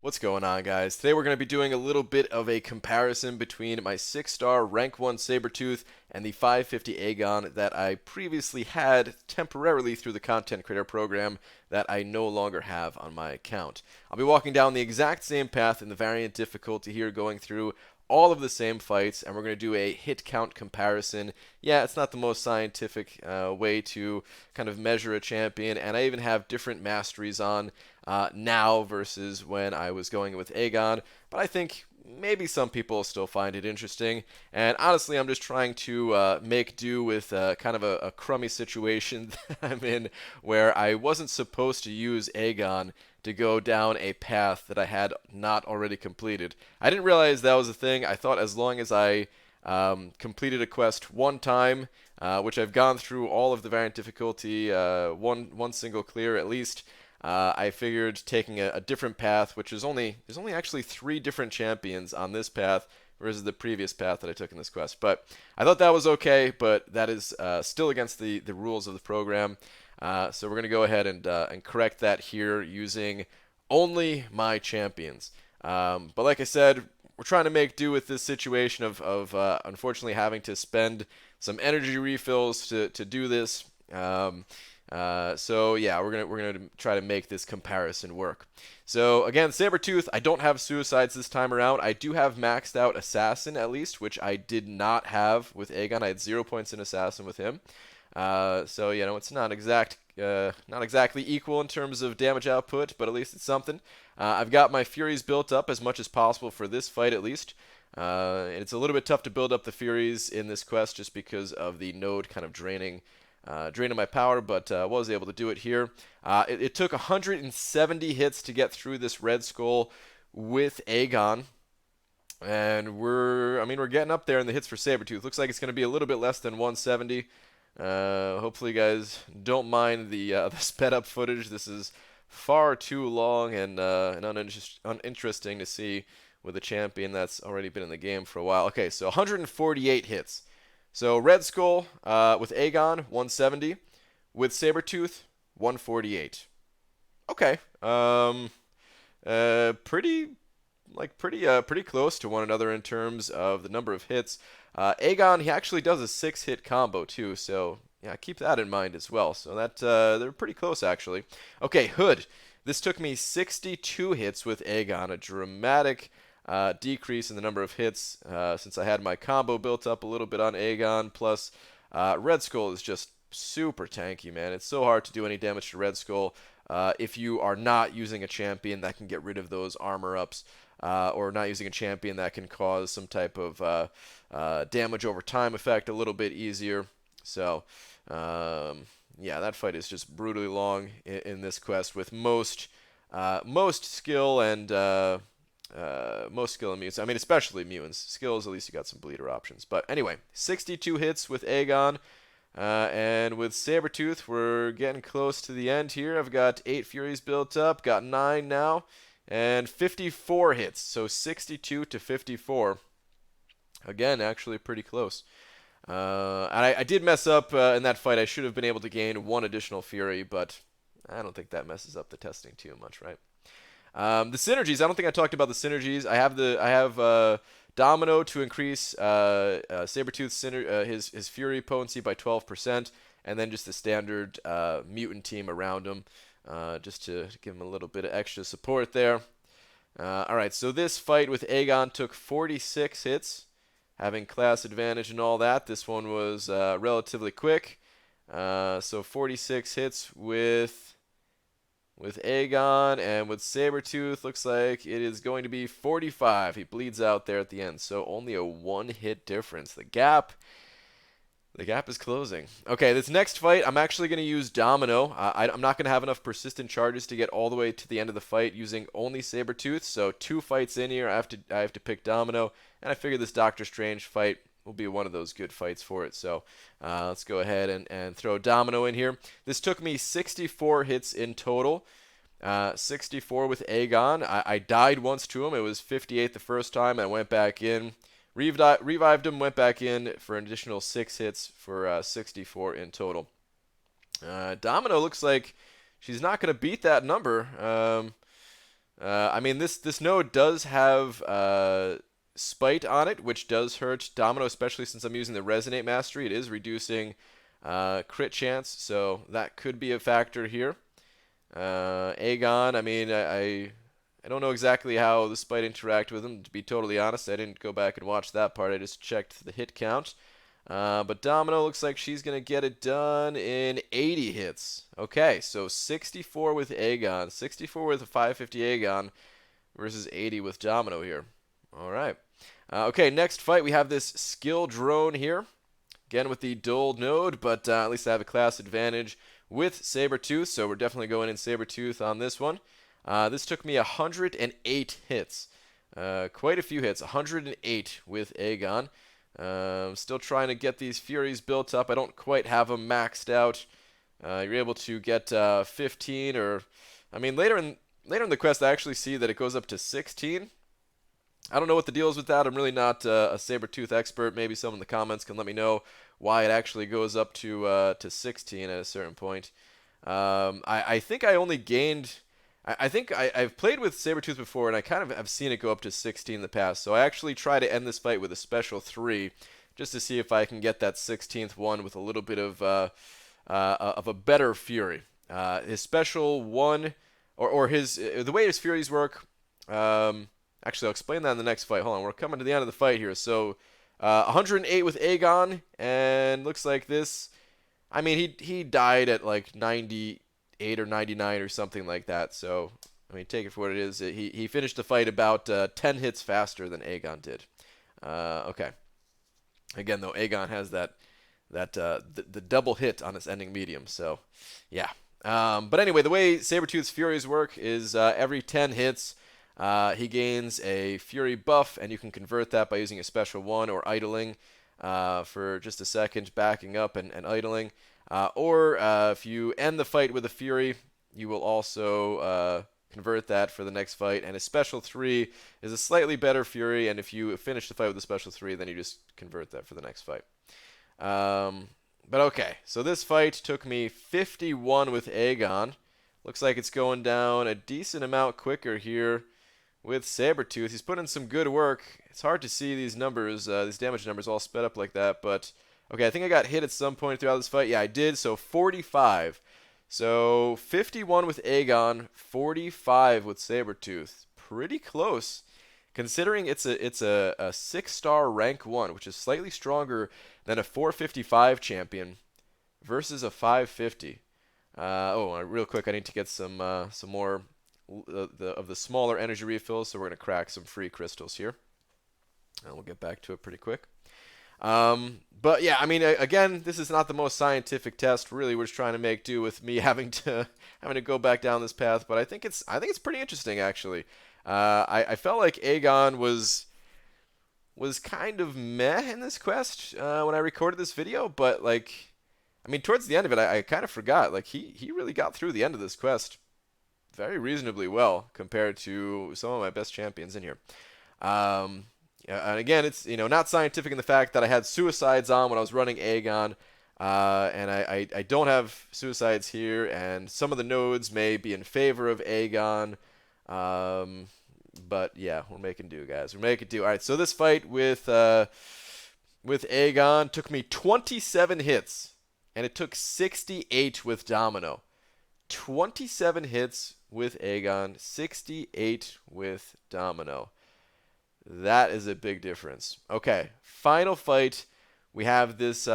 What's going on, guys? Today we're going to be doing a little bit of a comparison between my 6-star rank 1 Sabretooth and the 550 Aegon that I previously had temporarily through the content creator program that I no longer have on my account. I'll be walking down the exact same path in the variant difficulty here, going through all of the same fights, and we're going to do a hit count comparison. Yeah, it's not the most scientific way to kind of measure a champion, and I even have different masteries on now versus when I was going with Aegon, but I think maybe some people still find it interesting. And honestly, I'm just trying to make do with kind of a crummy situation that I'm in where I wasn't supposed to use Aegon to go down a path that I had not already completed. I didn't realize that was a thing. I thought as long as I completed a quest one time, which I've gone through all of the variant difficulty, one single clear at least. I figured taking a different path, which is there's only actually 3 different champions on this path versus the previous path that I took in this quest. But I thought that was okay, but that is still against the rules of the program. So we're going to go ahead and correct that here using only my champions. But like I said, we're trying to make do with this situation of unfortunately having to spend some energy refills to do this. So yeah, we're gonna try to make this comparison work. So again, Sabretooth, I don't have suicides this time around. I do have maxed out Assassin at least, which I did not have with Aegon. I had 0 points in Assassin with him. So you know, it's not exactly equal in terms of damage output, but at least it's something. I've got my Furies built up as much as possible for this fight at least. It's a little bit tough to build up the Furies in this quest just because of the node kind of draining my power, but was able to do it here. It took 170 hits to get through this Red Skull with Aegon, and we're getting up there in the hits for Sabretooth. Looks like it's going to be a little bit less than 170. Hopefully you guys don't mind the sped up footage. This is far too long and uninteresting to see with a champion that's already been in the game for a while. Okay, so 148 hits. So Red Skull with Aegon 170, with Sabretooth 148. Okay, pretty close to one another in terms of the number of hits. Aegon, he actually does a 6-hit combo too, so yeah, keep that in mind as well. So that they're pretty close actually. Okay, Hood. This took me 62 hits with Aegon, a dramatic decrease in the number of hits since I had my combo built up a little bit on Aegon. Plus, Red Skull is just super tanky, man. It's so hard to do any damage to Red Skull if you are not using a champion that can get rid of those armor ups. Or not using a champion that can cause some type of damage over time effect a little bit easier. So, yeah, that fight is just brutally long in this quest with most skill and mutants. I mean, especially mutants. Skills, at least you got some bleeder options. But anyway, 62 hits with Aegon. And with Sabretooth, we're getting close to the end here. I've got 8 Furies built up, got 9 now. And 54 hits, so 62 to 54. Again, actually pretty close. And I did mess up in that fight. I should have been able to gain 1 additional Fury, but I don't think that messes up the testing too much, right? The synergies. I don't think I talked about the synergies. I have Domino to increase Sabretooth's his Fury potency by 12%, and then just the standard mutant team around him. Just to give him a little bit of extra support there. Alright, so this fight with Aegon took 46 hits, having class advantage and all that. This one was relatively quick. So 46 hits with Aegon, and with Sabretooth, looks like it is going to be 45. He bleeds out there at the end, so only a 1-hit difference. The gap is closing. Okay, this next fight, I'm actually going to use Domino. I'm not going to have enough persistent charges to get all the way to the end of the fight using only Sabretooth. So 2 fights in here, I have to pick Domino, and I figure this Doctor Strange fight will be one of those good fights for it. So let's go ahead and throw Domino in here. This took me 64 hits in total. 64 with Aegon. I died once to him. It was 58 the first time. I went back in. Revived him, went back in for an additional 6 hits for 64 in total. Domino looks like she's not going to beat that number. I mean, this node does have Spite on it, which does hurt Domino, especially since I'm using the Resonate Mastery. It is reducing crit chance, so that could be a factor here. Aegon, I mean, I don't know exactly how the Spite interact with him, to be totally honest. I didn't go back and watch that part. I just checked the hit count. But Domino looks like she's going to get it done in 80 hits. Okay, so 64 with Aegon, 64 with a 550 Aegon versus 80 with Domino here. All right. Okay, next fight we have this skill drone here. Again with the dual node, but at least I have a class advantage with Sabretooth, so we're definitely going in Sabretooth on this one. This took me 108 hits. Quite a few hits, 108 with Aegon. Still trying to get these Furies built up. I don't quite have them maxed out. You're able to get 15 or... I mean, later in the quest, I actually see that it goes up to 16. I don't know what the deal is with that. I'm really not a Sabretooth expert. Maybe someone in the comments can let me know why it actually goes up to 16 at a certain point. I think I only gained... I think I've played with Sabretooth before, and I kind of have seen it go up to 16 in the past. So I actually try to end this fight with a special 3, just to see if I can get that 16th one with a little bit of a better Fury. His special 1, or his the way his Furies work. Actually, I'll explain that in the next fight. Hold on, we're coming to the end of the fight here. So 108 with Aegon, and looks like this. I mean, he died at like 98 or 99 or something like that. So, I mean, take it for what it is. He finished the fight about 10 hits faster than Aegon did. Okay. Again, though, Aegon has the double hit on its ending medium. So, yeah. But anyway, the way Sabretooth's Furies work is every 10 hits, he gains a Fury buff, and you can convert that by using a special 1 or idling for just a second, backing up and idling. Or if you end the fight with a Fury, you will also convert that for the next fight. And a special 3 is a slightly better Fury, and if you finish the fight with a special 3, then you just convert that for the next fight. But okay, so this fight took me 51 with Aegon. Looks like it's going down a decent amount quicker here with Sabretooth. He's put in some good work. It's hard to see these numbers, these damage numbers all sped up like that, but okay, I think I got hit at some point throughout this fight. Yeah, I did, so 45. So 51 with Aegon, 45 with Sabretooth. Pretty close, considering it's a 6-star rank 1, which is slightly stronger than a 455 champion versus a 550. Real quick, I need to get some more of the smaller energy refills, so we're going to crack some free crystals here. And we'll get back to it pretty quick. But yeah, I mean, again, this is not the most scientific test. Really, we're just trying to make do with me having to go back down this path. But I think it's pretty interesting, actually. I felt like Aegon was kind of meh in this quest when I recorded this video, but like, I mean, towards the end of it, I kind of forgot. Like, he really got through the end of this quest very reasonably well compared to some of my best champions in here. And again, it's not scientific in the fact that I had suicides on when I was running Aegon, and I don't have suicides here, and some of the nodes may be in favor of Aegon. But yeah, we're making do, guys. We're making do. All right, so this fight with Aegon took me 27 hits, and it took 68 with Domino. 27 hits with Aegon, 68 with Domino. That is a big difference. Okay, final fight. We have this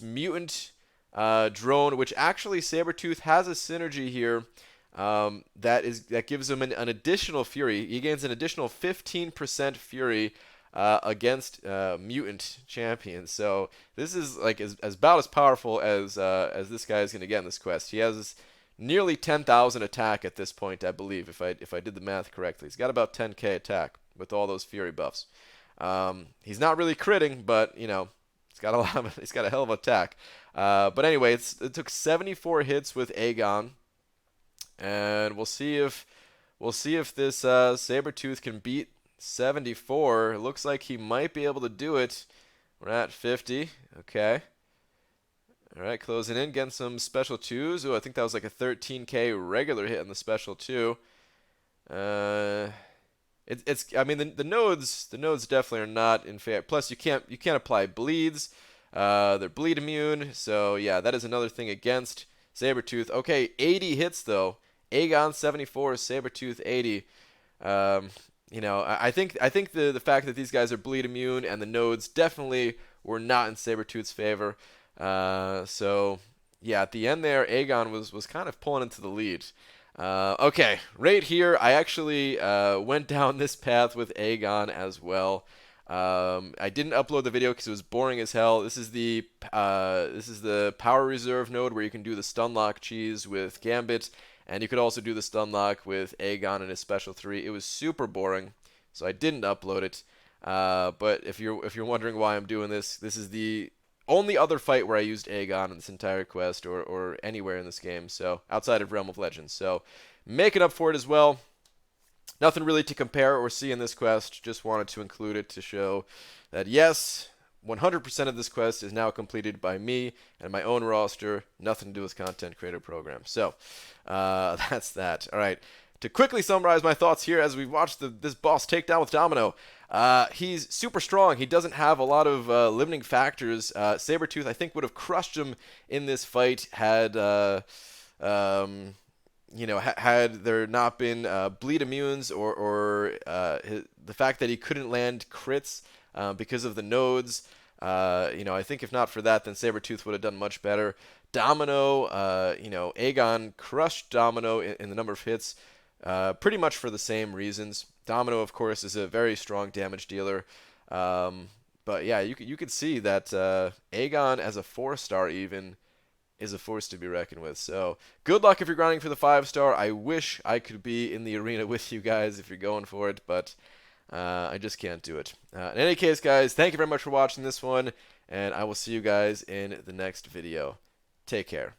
mutant drone, which actually Sabretooth has a synergy here that gives him an additional Fury. He gains an additional 15% Fury against mutant champions. So this is like about as powerful as this guy is going to get in this quest. He has nearly 10,000 attack at this point, I believe, if I did the math correctly. He's got about 10k attack with all those Fury buffs. He's not really critting, but he's got a hell of attack. But anyway, it took 74 hits with Aegon, and we'll see if this Sabretooth can beat 74. It looks like he might be able to do it. We're at 50. Okay. All right, closing in, getting some special 2s. Oh, I think that was like a 13k regular hit on the special 2. Uh, it's I mean the nodes definitely are not in favor. Plus you can't apply bleeds. They're bleed immune. So yeah, that is another thing against Sabretooth. Okay, 80 hits though. Aegon 74, Sabretooth 80. Um, I think the fact that these guys are bleed immune and the nodes definitely were not in Sabretooth's favor. So yeah, at the end there, Aegon was kind of pulling into the lead. Okay, right here, I actually went down this path with Aegon as well. I didn't upload the video because it was boring as hell. This is the power reserve node where you can do the stun lock cheese with Gambit, and you could also do the stun lock with Aegon and his special 3. It was super boring, so I didn't upload it. But if you're wondering why I'm doing this, this is the only other fight where I used Aegon in this entire quest or anywhere in this game, so outside of Realm of Legends. So making up for it as well. Nothing really to compare or see in this quest. Just wanted to include it to show that yes, 100% of this quest is now completed by me and my own roster. Nothing to do with Content Creator Program. So that's that. All right. To quickly summarize my thoughts here as we watch this boss take down with Domino, he's super strong. He doesn't have a lot of limiting factors. Sabretooth, I think, would have crushed him in this fight had had there not been bleed immunes or the fact that he couldn't land crits because of the nodes. I think if not for that, then Sabretooth would have done much better. Domino, Aegon crushed Domino in the number of hits. Pretty much for the same reasons. Domino, of course, is a very strong damage dealer. But yeah, you could see that Aegon as a 4-star even is a force to be reckoned with. So good luck if you're grinding for the 5-star. I wish I could be in the arena with you guys if you're going for it, but I just can't do it. In any case, guys, thank you very much for watching this one, and I will see you guys in the next video. Take care.